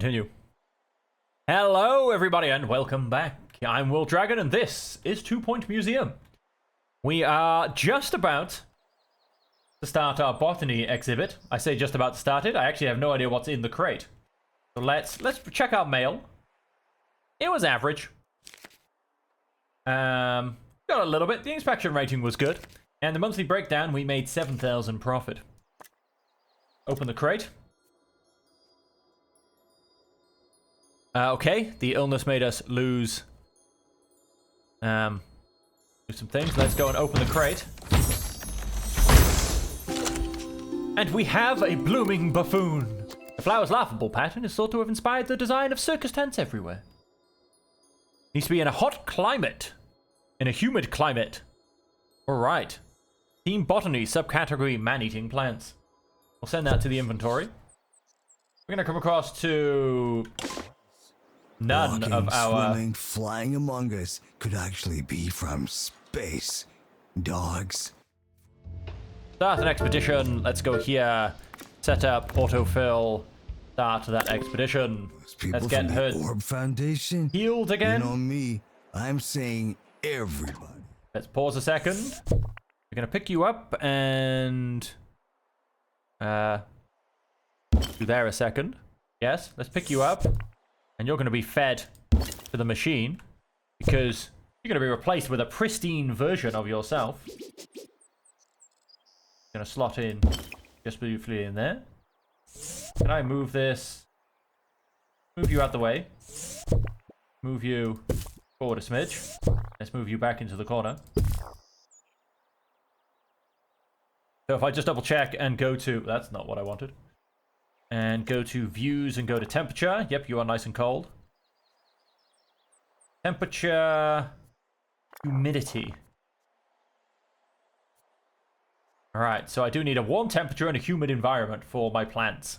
Continue. Hello, everybody, and welcome back. I'm Will Dragon, and this is 2 Point Museum. We are just about to start our botany exhibit. I say just about to start it. I actually have no idea what's in the crate. So let's check out mail. It was average. Got a little bit. The inspection rating was good. And the monthly breakdown, we made 7,000 profit. Open the crate. Okay, the illness made us lose some things. Let's go and open the crate. And we have a blooming buffoon. The flower's laughable pattern is thought to have inspired the design of circus tents everywhere. Needs to be in a hot climate. In a humid climate. Alright. Team Botany, subcategory man-eating plants. We'll send that to the inventory. We're going to come across to none Walking, of our... swimming, flying among us could actually be from space. Dogs. Start an expedition. Let's go here. Set up autofill. Start that expedition. Those people Let's get from her the Orb Foundation. healed again. You know me. I'm saying everybody. Let's pause a second. We're gonna pick you up and do there a second. Yes, let's pick you up, and you're gonna be fed to the machine because you're gonna be replaced with a pristine version of yourself. Gonna slot in just briefly in there. Can I move this? Move you out the way. Move you forward a smidge. Let's move you back into the corner. So if I just double check and go to... That's not what I wanted. And go to views and go to temperature. Yep, you are nice and cold. Temperature... Humidity. Alright, so I do need a warm temperature and a humid environment for my plants.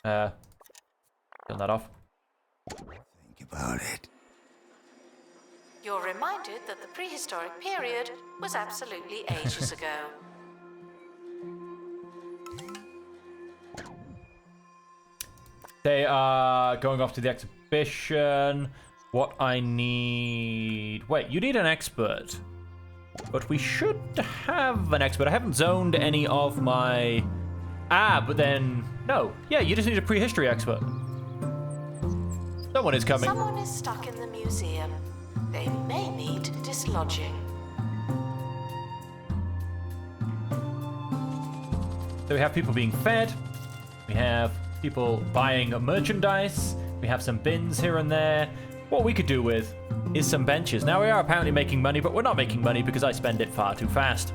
Turn that off. Think about it. You're reminded that the prehistoric period was absolutely ages ago. They are going off to the exhibition. What I need... Wait, you need an expert. But we should have an expert. I haven't zoned any of my... but then... No. Yeah, you just need a prehistory expert. Someone is coming. Someone is stuck in the museum. They may need dislodging. So we have people being fed. We have people buying merchandise. We have some bins here and there. What we could do with is some benches. Now we are apparently making money, but we're not making money because I spend it far too fast.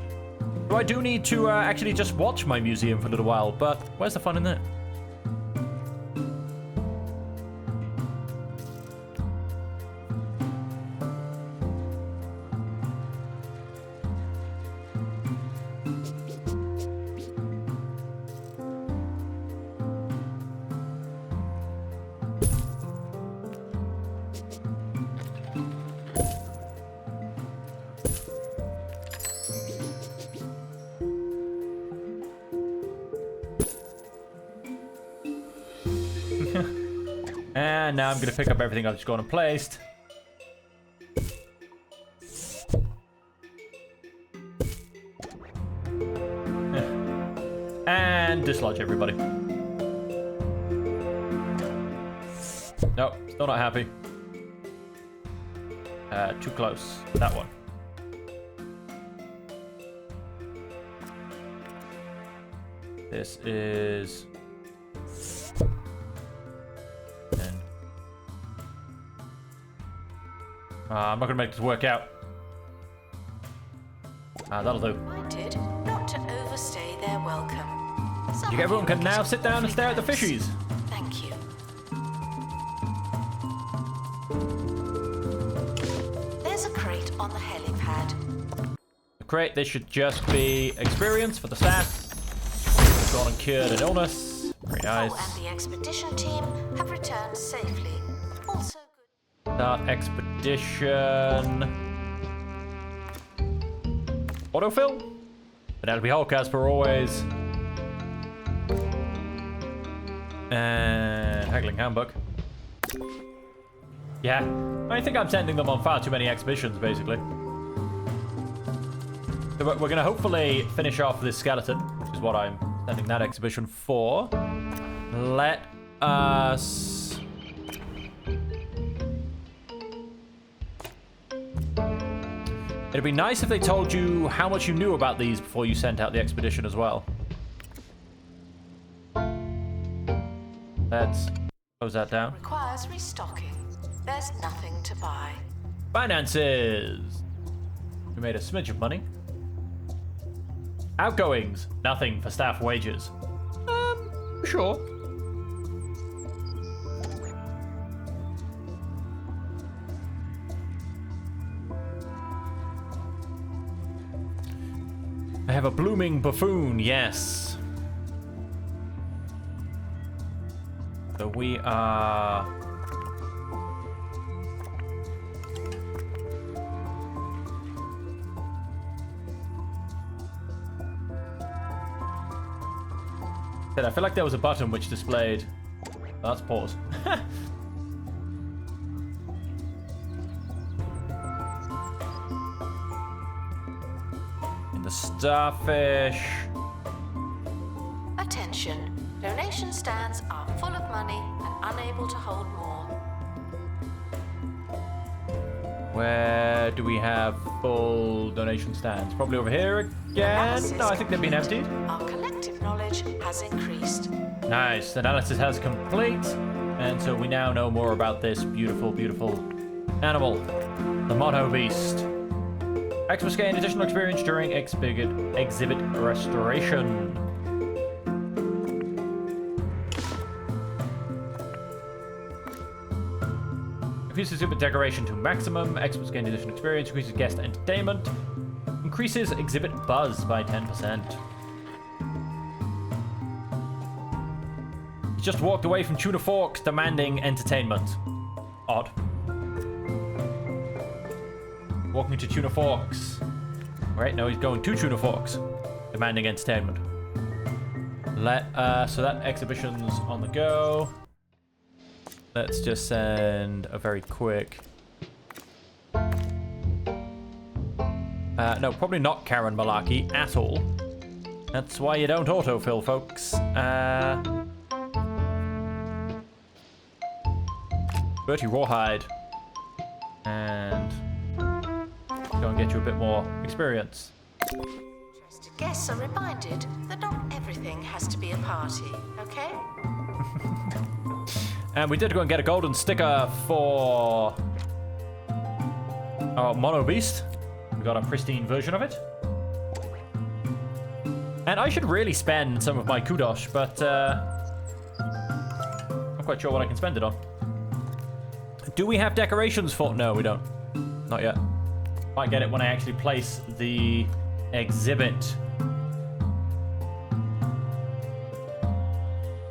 So I do need to actually just watch my museum for a little while, but where's the fun in that? And now I'm going to pick up everything I've just gone and placed. And dislodge everybody. Nope, still not happy. Too close. That one. This is... I'm not going to make this work out. That'll do. Reminded not to overstay their welcome. Everyone can now sit down and stare at the fishies. Thank you. There's a crate on the helipad. The crate, this should just be experience for the staff. Gone and cured an illness. Very nice. Oh, and the expedition team have returned safely. Also good. Start expedition. Autofill? Penelope Hulk as per always. And haggling handbook. Yeah, I think I'm sending them on far too many exhibitions, basically. So we're going to hopefully finish off this skeleton, which is what I'm sending that exhibition for. Let us... It'd be nice if they told you how much you knew about these before you sent out the expedition as well. Let's close that down. Requires restocking. There's nothing to buy. Finances. We made a smidge of money. Outgoings. Nothing for staff wages. Sure. I have a blooming buffoon, yes. So we are... I feel like there was a button which displayed... Let's pause. In the starfish... Attention. Donation stands are full of money and unable to hold more. Where do we have full donation stands? Probably over here again? No, I think they've been emptied. Our collective knowledge has increased. Nice. Analysis has complete. And so we now know more about this beautiful, beautiful animal. The Mono Beast. Experts gain additional experience during exhibit restoration. Increases exhibit decoration to maximum. Experts gain additional experience. Increases guest entertainment. Increases exhibit buzz by 10%. He just walked away from Tuna Forks, demanding entertainment. Odd. Walking to Tuna Forks. Right, no, he's going to Tuna Forks, demanding entertainment. So that exhibition's on the go. Let's just send a very quick... no, probably not Karen Malarkey at all. That's why you don't autofill, folks. Bertie Rawhide. And go and get you a bit more experience. Interested guests are reminded that not everything has to be a party, okay? And we did go and get a golden sticker for our Mono Beast. We got a pristine version of it. And I should really spend some of my kudos, but I'm not quite sure what I can spend it on. Do we have decorations for... No, we don't. Not yet. Might get it when I actually place the exhibit.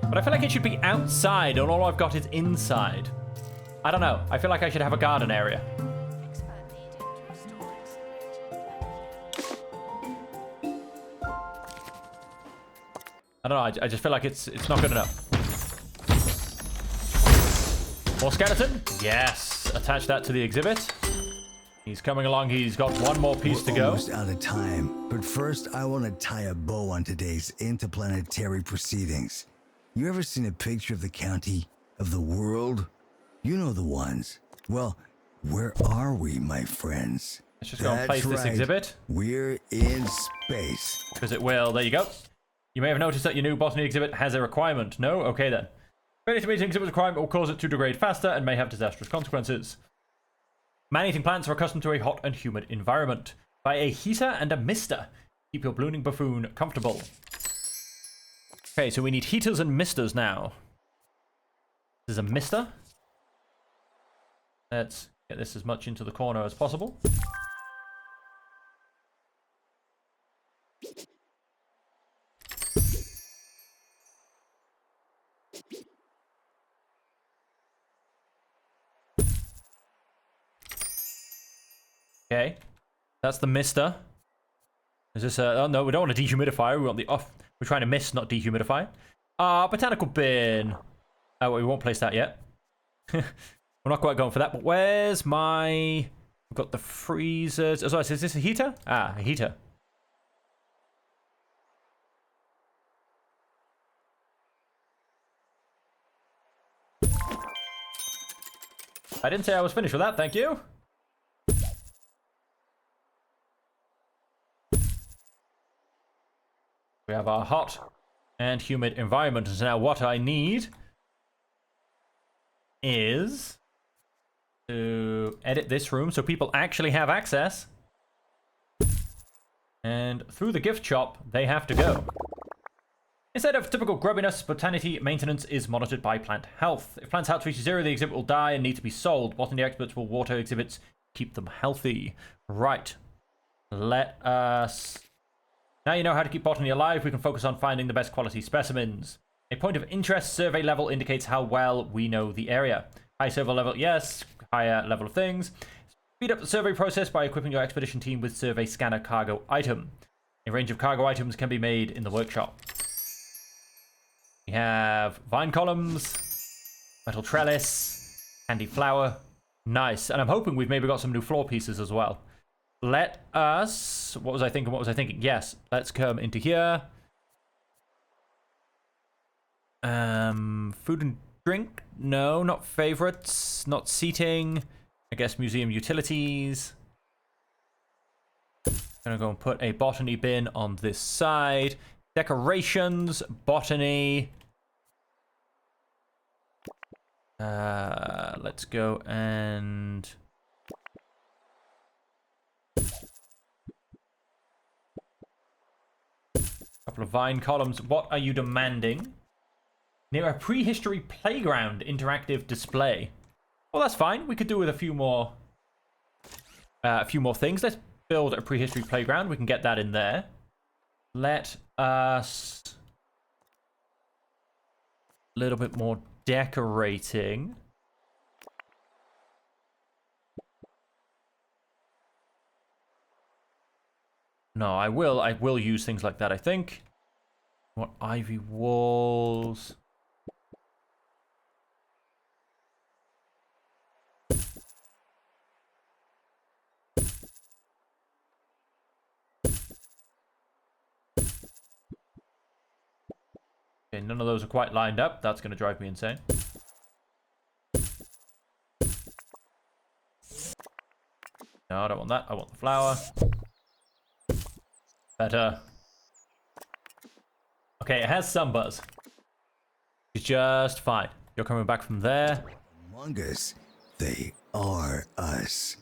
But I feel like it should be outside, and all I've got is inside. I don't know. I feel like I should have a garden area. Expert needed to restore exhibit. I don't know. I just feel like it's not good enough. More skeleton? Yes. Attach that to the exhibit. He's coming along. He's got one more piece to go. Almost out of time. But first, I want to tie a bow on today's interplanetary proceedings. You ever seen a picture of the county, of the world? You know the ones. Well, where are we, my friends? Let's just go and place this exhibit. We're in space. Because it will. There you go. You may have noticed that your new botany exhibit has a requirement. No? Okay then. Failing to meet an exhibit requirement will cause it to degrade faster and may have disastrous consequences. Man-eating plants are accustomed to a hot and humid environment. Buy a heater and a mister. Keep your blooming buffoon comfortable. Okay, so we need heaters and misters now. This is a mister. Let's get this as much into the corner as possible. Okay, that's the mister. Is this a... Oh, no, we don't want a dehumidifier. We want the off... We're trying to mist, not dehumidify. Botanical bin. Oh, we won't place that yet. We're not quite going for that, but where's my... We've got the freezers. Oh, sorry, is this a heater? Ah, a heater. I didn't say I was finished with that, thank you. We have our hot and humid environment. So now what I need is to edit this room so people actually have access. And through the gift shop, they have to go. Instead of typical grubbiness, botanity maintenance is monitored by plant health. If plant's health reaches 0, the exhibit will die and need to be sold. Botany experts will water exhibits, keep them healthy. Right. Let us... Now you know how to keep botany alive, we can focus on finding the best quality specimens. A point of interest survey level indicates how well we know the area. High survey level, yes. Higher level of things. Speed up the survey process by equipping your expedition team with survey scanner cargo item. A range of cargo items can be made in the workshop. We have vine columns, metal trellis, candy flower. Nice. And I'm hoping we've maybe got some new floor pieces as well. Let us... What was I thinking? Yes. Let's come into here. Food and drink? No, not favorites. Not seating. I guess museum utilities. Gonna go and put a botany bin on this side. Decorations, botany. Let's go and... Couple of vine columns. What are you demanding? Near a prehistory playground interactive display. Well, that's fine. We could do with a few more things. Let's build a prehistory playground. We can get that in there. Let us... A little bit more decorating. No, I will use things like that, I think. What ivy walls? Okay, none of those are quite lined up. That's going to drive me insane. No, I don't want that. I want the flower. Better. Okay, it has some buzz. It's just fine. You're coming back from there. Among us, they are us.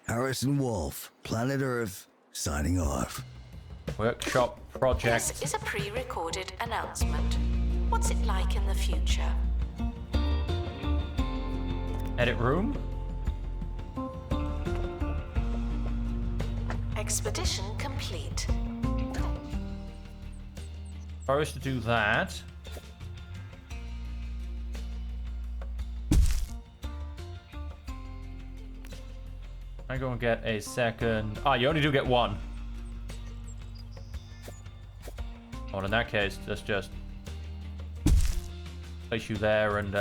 Harrison Wolf, Planet Earth, signing off. Workshop project. This is a pre-recorded announcement. What's it like in the future? Edit room. Expedition complete. If I was to do that... I go and get a second... Ah, you only do get one. Well, in that case, let's just... place you there and,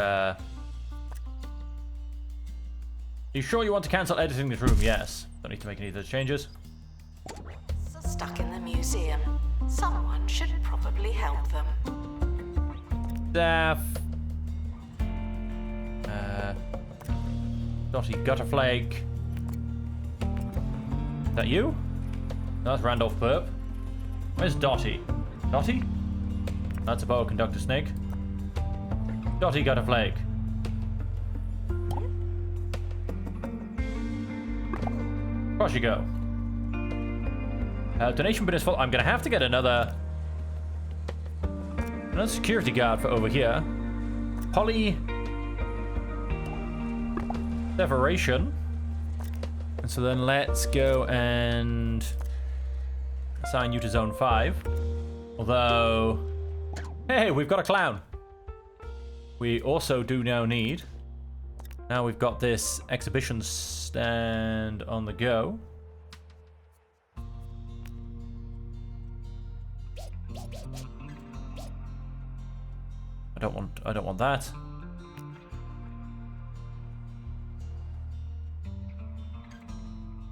Are you sure you want to cancel editing this room? Yes. Don't need to make any of those changes. So stuck in the museum. Someone should probably help them. Staff. Dotty Gutterflake. Is that you? No, that's Randolph Burp. Where's Dotty? Dotty? That's a boa conductor snake. Dotty Gutterflake. Across you go. Donation bin is full. I'm gonna have to get another security guard for over here. Poly separation. And so then let's go and assign you to Zone 5. Although, hey, we've got a clown. We also do now need... Now we've got this exhibition stand on the go. I don't want that.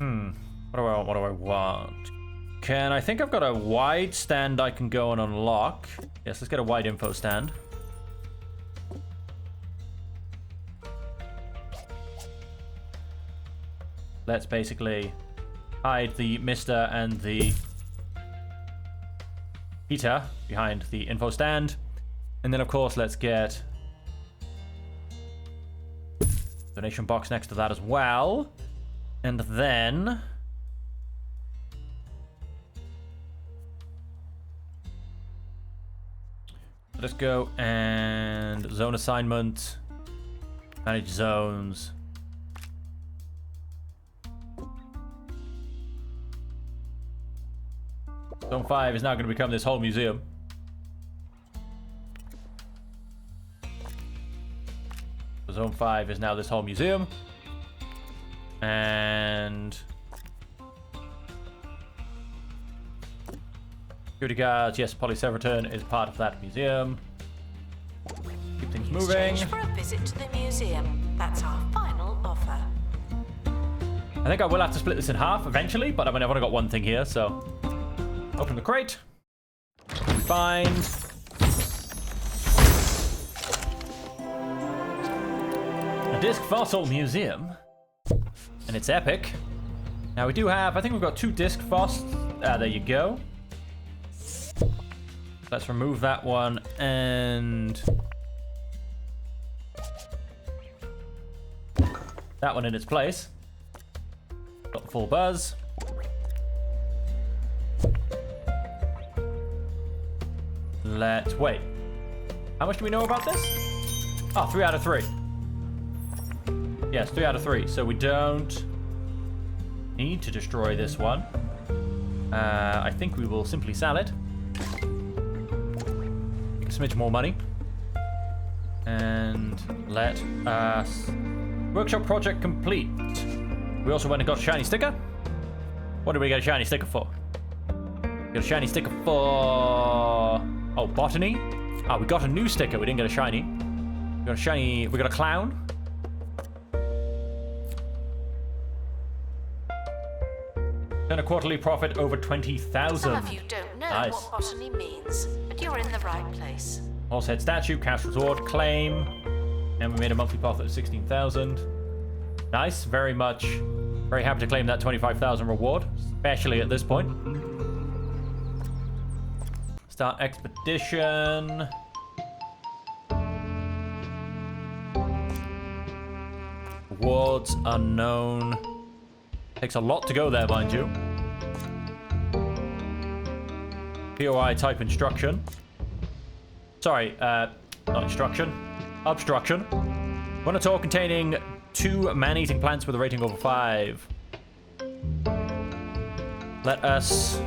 What do I want? I think I've got a wide stand I can go and unlock. Yes, let's get a wide info stand. Let's basically hide the Mr. and the Peter behind the info stand. And then, of course, let's get donation box next to that as well. And then let's go and zone assignment, manage zones. Zone 5 is now going to become this whole museum. Zone 5 is now this whole museum. And security guards, yes, Polyceraton is part of that museum. Keep things moving. Exchange for a visit to the museum. That's our final offer. I think I will have to split this in half eventually, but I mean, I've only got one thing here, so open the crate. Find a disc fossil museum. And it's epic. Now we do have, I think we've got 2 disc fossils. There you go. Let's remove that one and that one in its place. Got the full buzz. Let's wait. How much do we know about this? Oh, 3 out of 3. Yes, 3 out of 3. So we don't need to destroy this one. I think we will simply sell it. Make a smidge more money. And let us... Workshop project complete. We also went and got a shiny sticker. What did we get a shiny sticker for? We got a shiny sticker for... Oh, botany. Oh, we got a new sticker. We didn't get a shiny. We got a shiny... We got a clown. Then a quarterly profit over 20,000. Some of you don't know Nice. what botany means, but you're in the right place. Horsehead statue, cash resort, claim. And we made a monthly profit of 16,000. Nice, very much. Very happy to claim that 25,000 reward, especially at this point. Start expedition. Rewards unknown. Takes a lot to go there, mind you. POI type instruction. Sorry, not instruction. Obstruction. One at all containing 2 man-eating plants with a rating over 5. Let us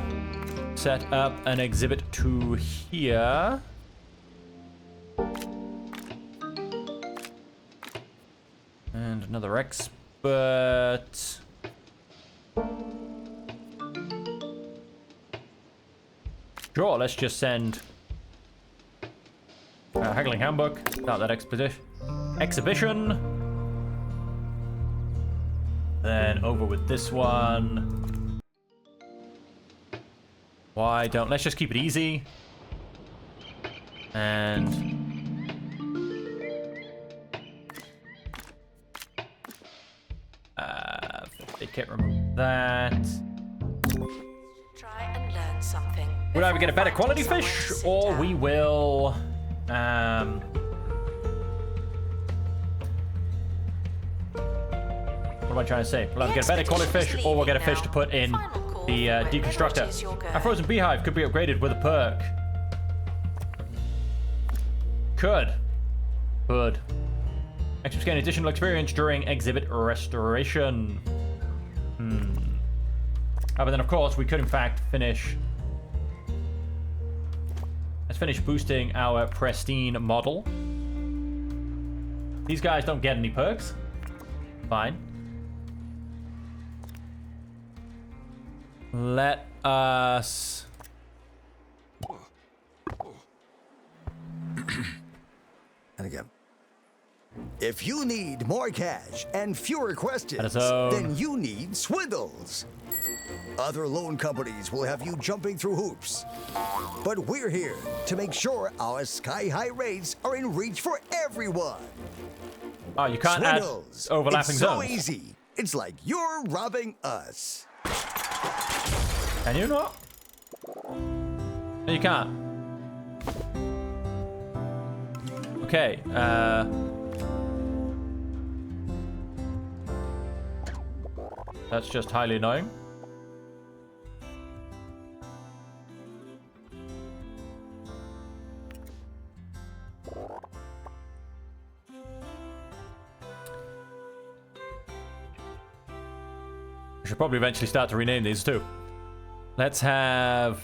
set up an exhibit to here. And another expert. Sure, let's just send Haggling Handbook. Start that exhibition. Then over with this one. Why don't... Let's just keep it easy. And... they can't remove that. Try and learn something. We'll either get a better quality fish, or we will... what am I trying to say? We'll either get a better quality fish, or we'll get a fish to put in the deconstructor. Our frozen beehive could be upgraded with a perk. Could. Extras gain additional experience during exhibit restoration. But then, of course, we could, in fact, finish... Let's finish boosting our pristine model. These guys don't get any perks. Fine. Let us... And again. If you need more cash and fewer questions, So- then you need Swindles. Other loan companies will have you jumping through hoops. But we're here to make sure our sky-high rates are in reach for everyone. Oh, you can't Swindles. add overlapping It's so zones. easy. It's like you're robbing us. Can you not? No, you can't. Okay, that's just highly annoying. I should probably eventually start to rename these too. Let's have...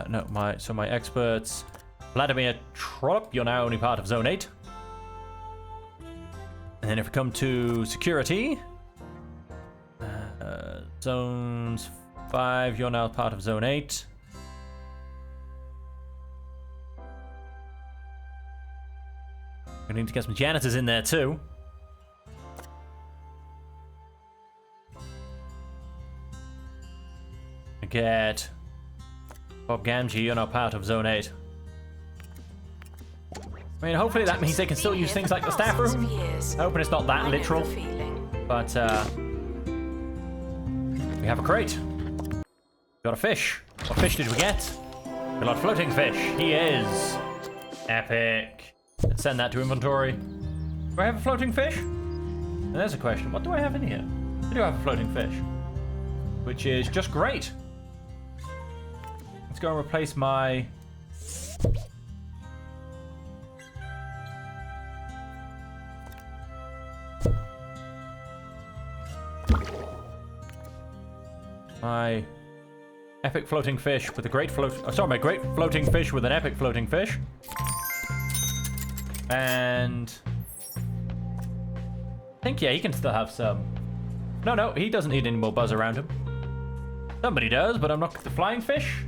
no, my experts. Vladimir Trollop, you're now only part of Zone 8. And then if we come to security, Zones 5, you're now part of Zone 8. We need to get some janitors in there too. Get Bob Gamgee, you're now part of Zone 8. I mean, hopefully that means they can still use things like the staff room. Hoping it's not that literal. But, we have a crate. Got a fish. What fish did we get? We got floating fish. He is epic. Let's send that to inventory. Do I have a floating fish? And there's a question. What do I have in here? I do have a floating fish. Which is just great. Let's go and replace my... my epic floating fish with a great my great floating fish with an epic floating fish. And... I think, yeah, he can still have some... No, he doesn't need any more buzz around him. Somebody does, but I'm not... The flying fish?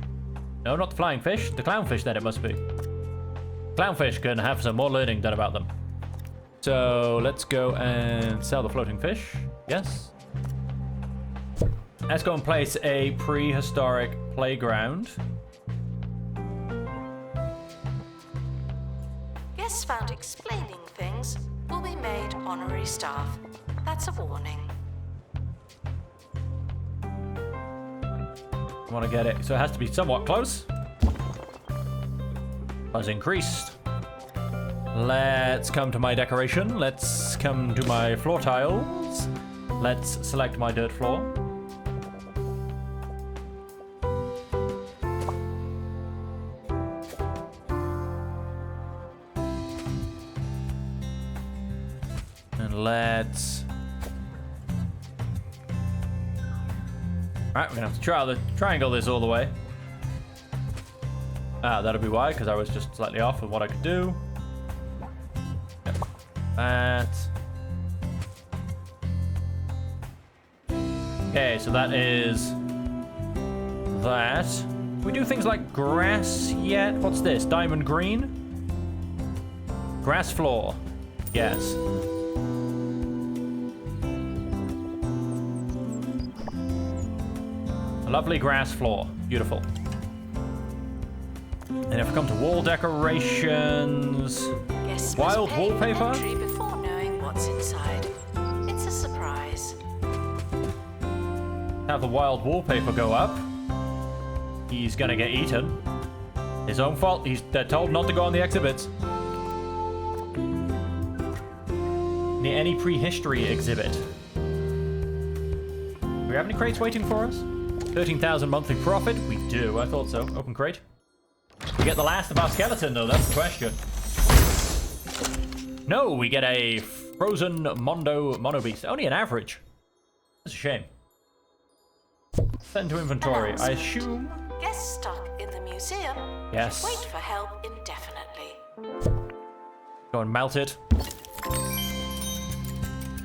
No, not the flying fish. The clownfish, then it must be. Clownfish can have some more learning done about them. So, let's go and sell the floating fish. Yes. Let's go and place a prehistoric playground. Guests found explaining things will be made honorary staff. That's a warning. Want to get it, so it has to be somewhat close. Buzz increased. Let's come to my decoration. Let's come to my floor tiles. Let's select my dirt floor. And let's... Alright, we're gonna have to triangle this all the way. Ah, that'll be why, because I was just slightly off with what I could do. Yep. That. Okay, so that is that. We do things like grass yet? What's this? Diamond green? Grass floor. Yes. Lovely grass floor. Beautiful. And if we come to wall decorations... Guests Wild must pay wallpaper? entry before knowing what's inside. It's a surprise. Have the wild wallpaper go up. He's gonna get eaten. His own fault. They're told not to go on the exhibits. Any prehistory exhibit. Do we have any crates waiting for us? 13,000 monthly profit? We do, I thought so. Open crate. We get the last of our skeleton, though, that's the question. No, we get a frozen mono beast. Only an average. That's a shame. Send to inventory. I assume... Guests stuck in the museum Yes. wait for help indefinitely. Go and melt it.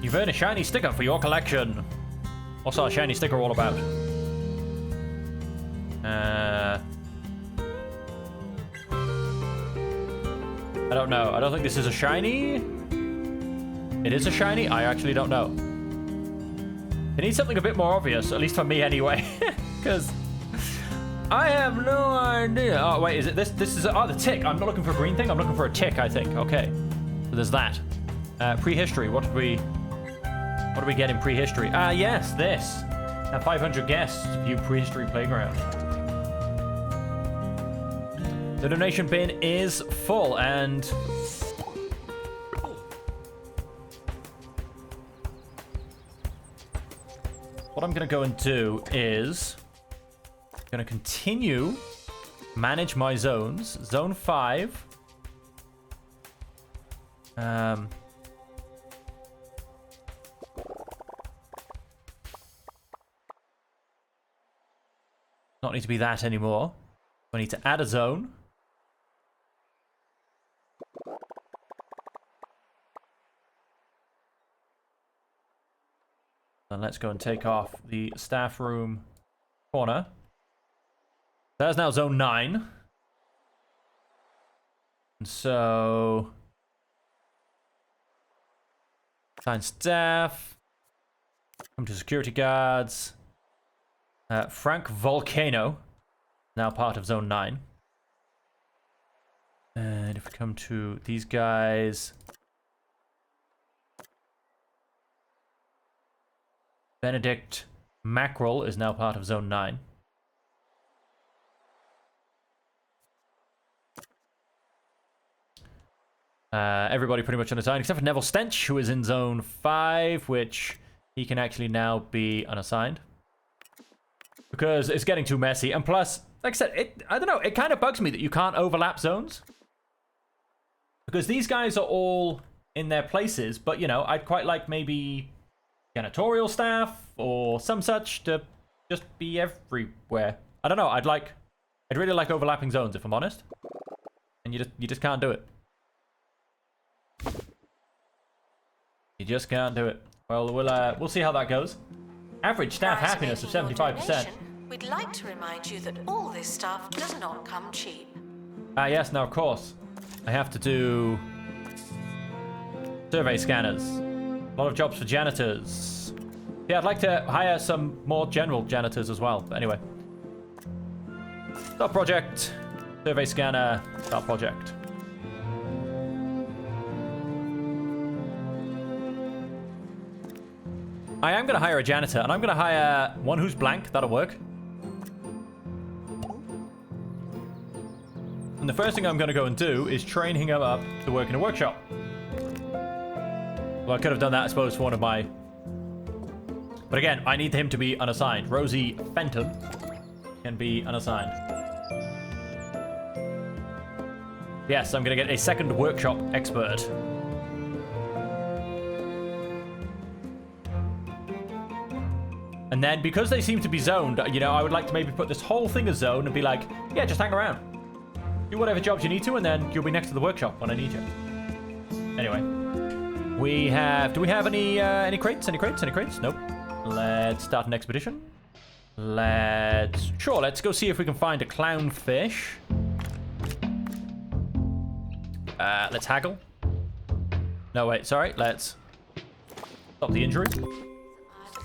You've earned a shiny sticker for your collection. What's our shiny sticker all about? I don't know. I don't think this is a shiny. It is a shiny? I actually don't know. It needs something a bit more obvious, at least for me anyway. Because I have no idea. Oh, wait, is it this? This is, oh, the tick. I'm not looking for a green thing. I'm looking for a tick, I think. Okay. So there's that. Prehistory. What did we get in prehistory? Yes, this. 500 guests view prehistory playground. The donation bin is full, and what I'm going to go and do is going to continue manage my zones. Zone 5. Not need to be that anymore. I need to add a zone. Then let's go and take off the staff room corner. That's now zone 9. And so assign staff. Come to security guards. Frank Volcano, now part of zone 9. And if we come to these guys, Benedict Mackerel is now part of zone 9. Everybody pretty much unassigned, except for Neville Stench, who is in zone 5, which he can actually now be unassigned. Because it's getting too messy. And plus, like I said, I don't know, it kind of bugs me that you can't overlap zones. Because these guys are all in their places, but, you know, I'd quite like maybe janitorial staff or some such to just be everywhere. I don't know, I'd really like overlapping zones, if I'm honest. And you just can't do it. You just can't do it. Well, we'll see how that goes. Average staff happiness of 75%. We'd like to remind you that all this stuff does not come cheap. Yes, now of course. I have to do survey scanners. A lot of jobs for janitors. Yeah, I'd like to hire some more general janitors as well. But anyway. Start project. Survey scanner. Start project. I am going to hire a janitor, and I'm going to hire one who's blank. That'll work. And the first thing I'm going to go and do is train him up to work in a workshop. Well, I could have done that, I suppose, for one of my... But again, I need him to be unassigned. Rosie Fenton can be unassigned. Yes, I'm going to get a second workshop expert. And then, because they seem to be zoned, you know, I would like to maybe put this whole thing as zone and be like, yeah, just hang around. Do whatever jobs you need to, and then you'll be next to the workshop when I need you. Anyway. Do we have any crates? Any crates? Nope. Let's start an expedition. Let's go see if we can find a clownfish. Let's haggle. No, wait, sorry. Let's stop the injury.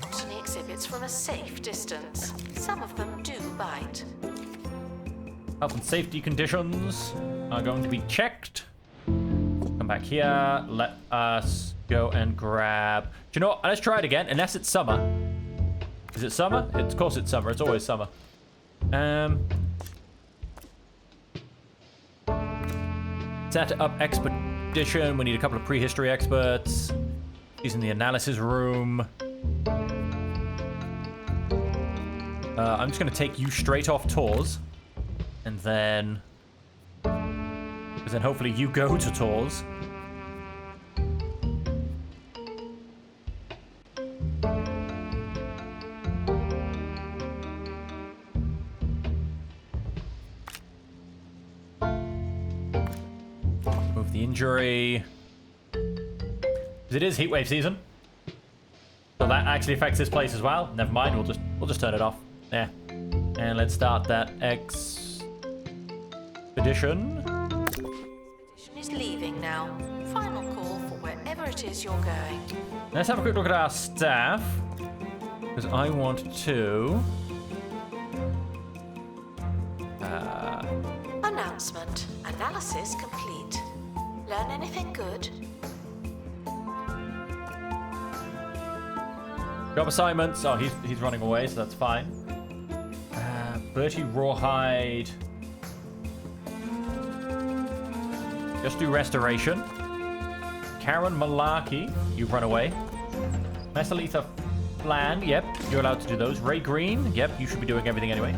Botany exhibits from a safe distance. Some of them do bite. Health and safety conditions are going to be checked. Come back here. Let us go and grab... Do you know what? Let's try it again, unless it's summer. Is it summer? Of course it's summer. It's always summer. Set up expedition. We need a couple of prehistory experts. He's in the analysis room. I'm just going to take you straight off tours. And then... Because then hopefully you go to tours. Move the injury. Because it is heatwave season. So that actually affects this place as well. Never mind, we'll just turn it off. Yeah. And let's start that expedition. Expedition is leaving. now. Final call for wherever it is you're going. Let's have a quick look at our staff. Because I want to... Announcement. Analysis complete. Learn anything good? Job assignments. Oh, he's running away, so that's fine. Bertie Rawhide. Just do restoration. Karen Malarkey, you've run away. Mesalitha Flan, yep, you're allowed to do those. Ray Green, yep, you should be doing everything anyway.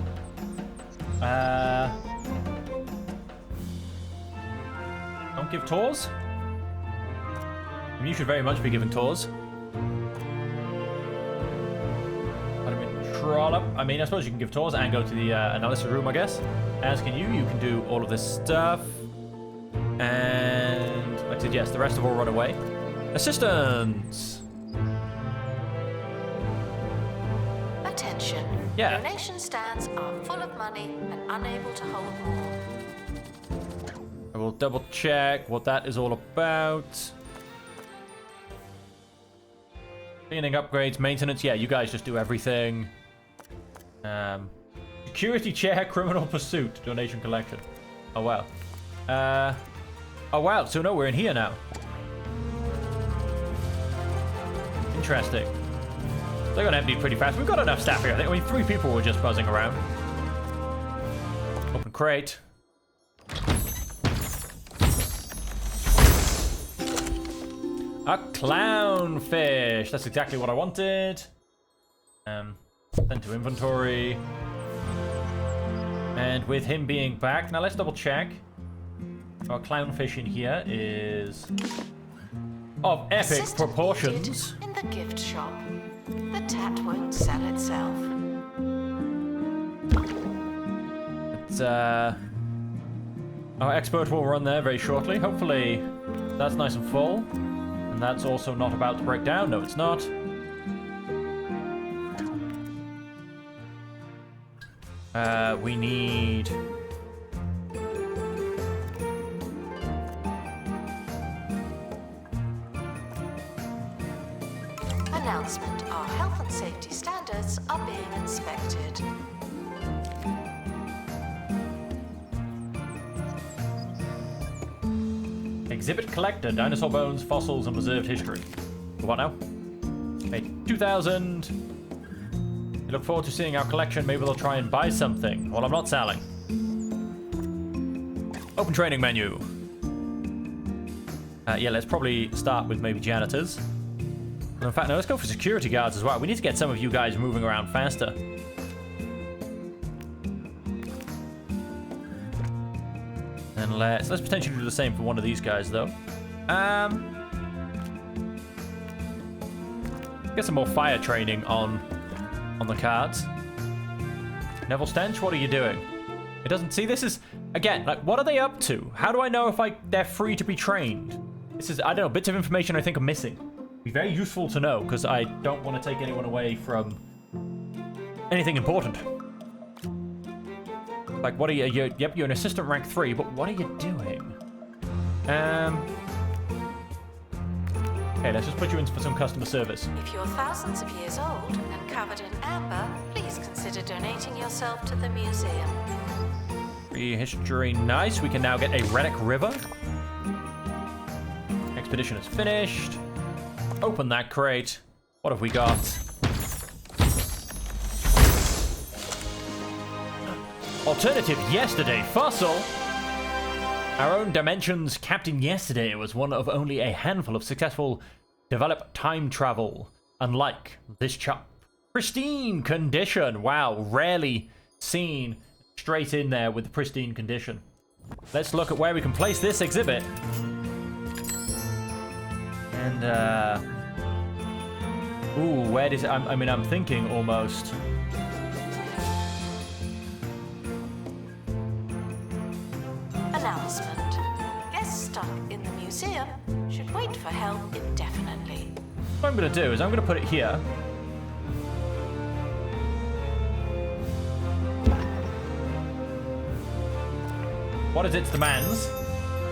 Don't give tours. I mean, you should very much be giving tours. Trollop. I mean, I suppose you can give tours and go to the analysis room, I guess. As can you. You can do all of this stuff. And like I said, yes, the rest have all run away. Assistants. Attention. Yeah. Donation stands are full of money and unable to hold more. I will double check what that is all about. Cleaning, upgrades, maintenance. Yeah, you guys just do everything. Security chair, criminal pursuit, donation collection. Oh, wow. Oh, wow. So, no, we're in here now. Interesting. They're going to empty pretty fast. We've got enough staff here. I mean, 3 people were just buzzing around. Open crate. A clownfish. That's exactly what I wanted. Then to inventory. And with him being back, now let's double check. Our clownfish in here is of epic Assistant proportions. needed in the gift shop. The tat won't sell itself. It's our expert will run there very shortly. Hopefully that's nice and full. And that's also not about to break down. No, it's not. We need... Announcement. Our health and safety standards are being inspected. Exhibit collector, dinosaur bones, fossils, and preserved history. What now? Okay, 2,000. We look forward to seeing our collection. Maybe they'll try and buy something. Well, I'm not selling. Open training menu. Yeah, let's probably start with maybe janitors. In fact, no, let's go for security guards as well. We need to get some of you guys moving around faster. And let's potentially do the same for one of these guys, though. Get some more fire training on the cards. Neville Stench, what are you doing? It doesn't... See, this is... Again, like, what are they up to? How do I know if they're free to be trained? This is... I don't know, bits of information I think are missing. Be very useful to know, because I don't want to take anyone away from anything important. Like, what are you... Yep, you're an assistant rank 3, but what are you doing? Okay, let's just put you in for some customer service. If you're thousands of years old and covered in amber, please consider donating yourself to the museum. Free history, nice. We can now get a Reddick River. Expedition is finished. Open that crate. What have we got? Alternative Yesterday fossil. Our own Dimensions Captain Yesterday was one of only a handful of successful develop time travel. Unlike this chap. Pristine condition. Wow, rarely seen straight in there with the pristine condition. Let's look at where we can place this exhibit. And, ooh, where does it... I mean, I'm thinking almost... Announcement. Guests stuck in the museum should wait for help indefinitely. What I'm going to do is I'm going to put it here. What is its demands?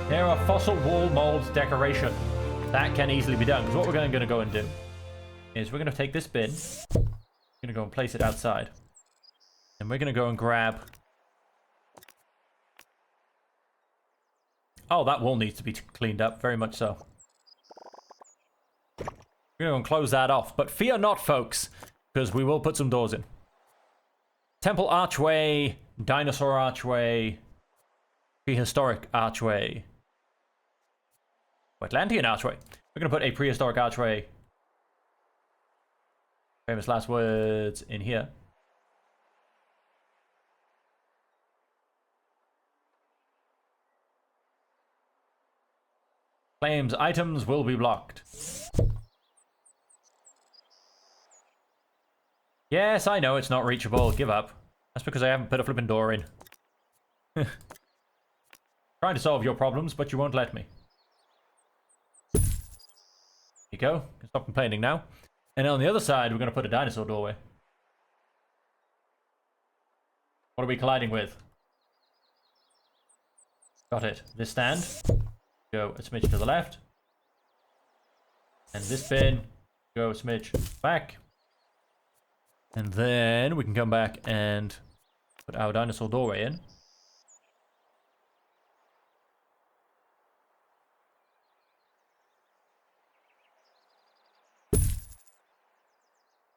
There are fossil wall molds decoration. That can easily be done. Because what we're going to go and do is we're going to take this bin. We're going to go and place it outside. And we're going to go and grab... Oh, that wall needs to be cleaned up. Very much so. We're going to go and close that off. But fear not, folks. Because we will put some doors in. Temple archway. Dinosaur archway. Prehistoric archway. Atlantean archway. We're going to put a prehistoric archway. Famous last words in here. Claims items will be blocked. Yes, I know it's not reachable. Give up. That's because I haven't put a flipping door in. Trying to solve your problems, but you won't let me. You go. Stop complaining now. And on the other side, we're going to put a dinosaur doorway. What are we colliding with? Got it. This stand. Go a smidge to the left. And this bin. Go a smidge back. And then we can come back and put our dinosaur doorway in.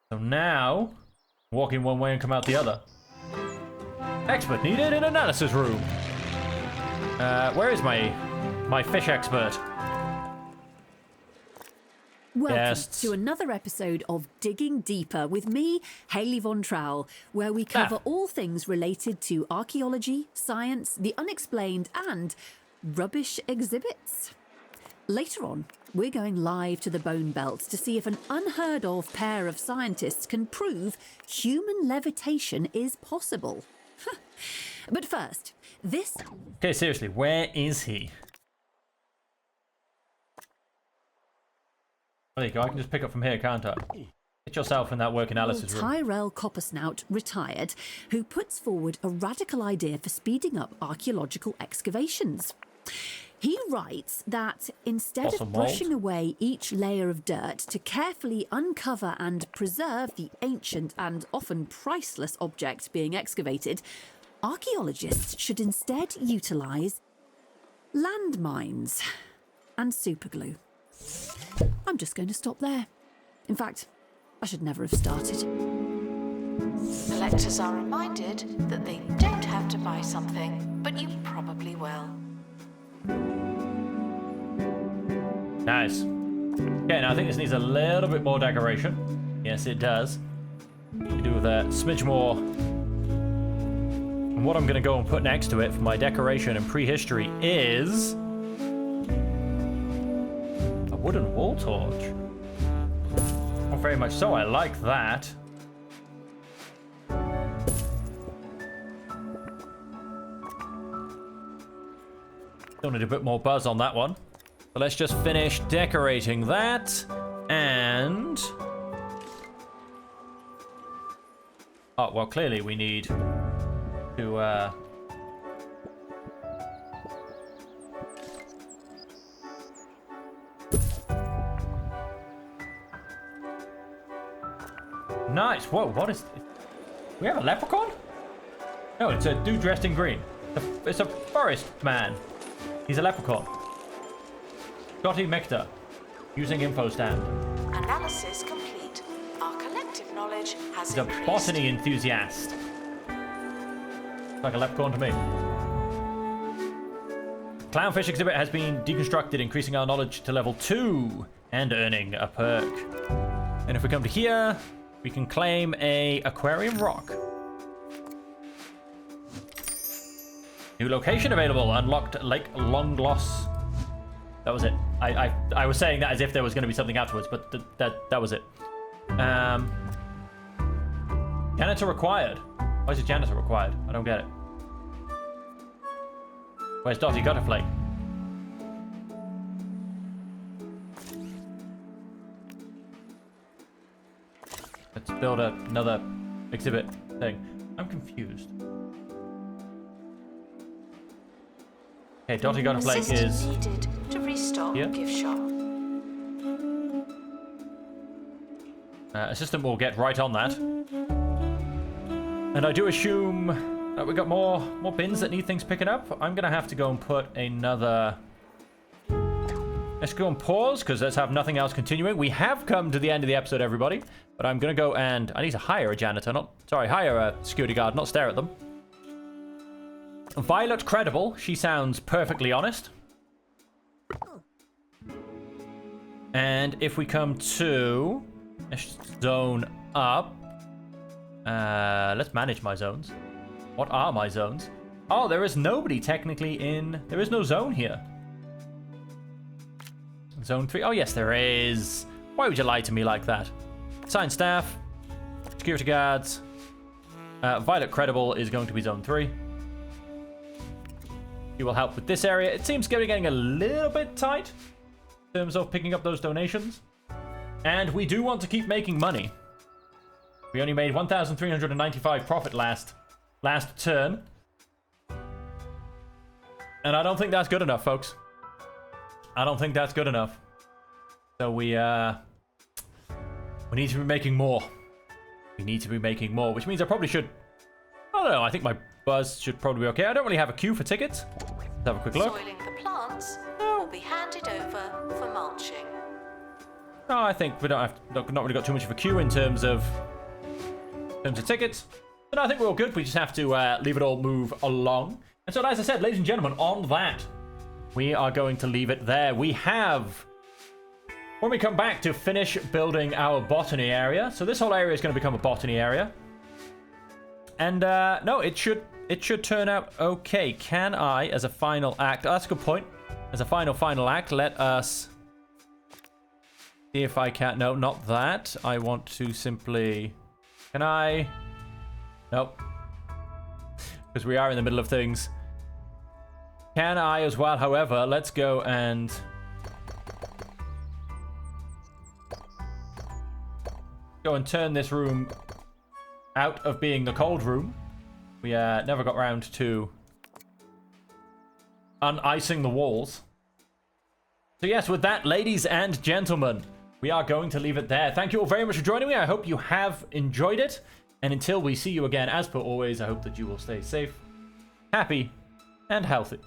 So now, walk in one way and come out the other. Expert needed in analysis room. Where is my fish expert? Welcome to another episode of Digging Deeper with me, Hayley Von Trowell, where we cover all things related to archaeology, science, the unexplained, and rubbish exhibits. Later on, we're going live to the Bone Belt to see if an unheard of pair of scientists can prove human levitation is possible. But first, this... Okay, seriously, where is he? There you go, I can just pick up from here, can't I? Get yourself in that work analysis room. Tyrell Coppersnout, retired, who puts forward a radical idea for speeding up archaeological excavations. He writes that instead of brushing away each layer of dirt to carefully uncover and preserve the ancient and often priceless object being excavated, archaeologists should instead utilise landmines and superglue. I'm just going to stop there. In fact, I should never have started. Collectors are reminded that they don't have to buy something, but you probably will. Nice. Okay, now I think this needs a little bit more decoration. Yes, it does. To do with a smidge more. And what I'm going to go and put next to it for my decoration and prehistory is a wooden wall torch. Oh, very much so. I like that. Still need a bit more buzz on that one. So let's just finish decorating that. And... oh, well, clearly we need to... Nice. Whoa, what is... we have a leprechaun? No, it's a dude dressed in green. It's a forest man. He's a leprechaun. Scotty Mector, using info stand. Analysis complete. Our collective knowledge has He's a increased. botany enthusiast. Like a leprechaun to me. Clownfish exhibit has been deconstructed, increasing our knowledge to level 2 and earning a perk. And if we come to here, we can claim a aquarium rock. New location available. Unlocked Lake Longloss. That was it. I was saying that as if there was going to be something afterwards, but that was it. Janitor required. Why is it janitor required? I don't get it. Where's Dotty Gutterflake? Let's build another exhibit thing. I'm confused. Okay, Dotty Got a Flake is needed to restock here. gift shop. Assistant will get right on that. And I do assume that we got more bins that need things picking up. I'm gonna have to go and put another. Let's go and pause because let's have nothing else continuing. We have come to the end of the episode, everybody. But I'm gonna go and I need to hire a janitor, hire a security guard, not stare at them. Violet Credible. She sounds perfectly honest. And if we come to zone up, let's manage my zones. What are my zones? Oh, there is nobody technically in. There is no zone here. Zone 3. Oh, yes, there is. Why would you lie to me like that? Science staff, security guards. Violet Credible is going to be zone 3. He will help with this area. It seems to be getting a little bit tight in terms of picking up those donations. And we do want to keep making money. We only made 1,395 profit last turn. And I don't think that's good enough, folks. I don't think that's good enough. So we need to be making more. We need to be making more, which means I probably should... I don't know, I think my buzz should probably be okay. I don't really have a queue for tickets. Let's have a quick look. Soiling the plants will be handed over for mulching. No, I think we not really got too much of a queue in terms of tickets. But I think we're all good. We just have to leave it all move along. And so, as I said, ladies and gentlemen, on that, we are going to leave it there. We have, when we come back to finish building our botany area. So this whole area is going to become a botany area. And no, it should turn out okay. Can I, as a final act, that's a good point. As a final act, let us see if I can. No, not that. I want to simply. Can I? Nope. Because we are in the middle of things. Can I as well? However, let's go and turn this room out of being the cold room. We never got round to unicing the walls. So yes, with that, ladies and gentlemen, we are going to leave it there. Thank you all very much for joining me. I hope you have enjoyed it. And until we see you again, as per always, I hope that you will stay safe, happy, and healthy.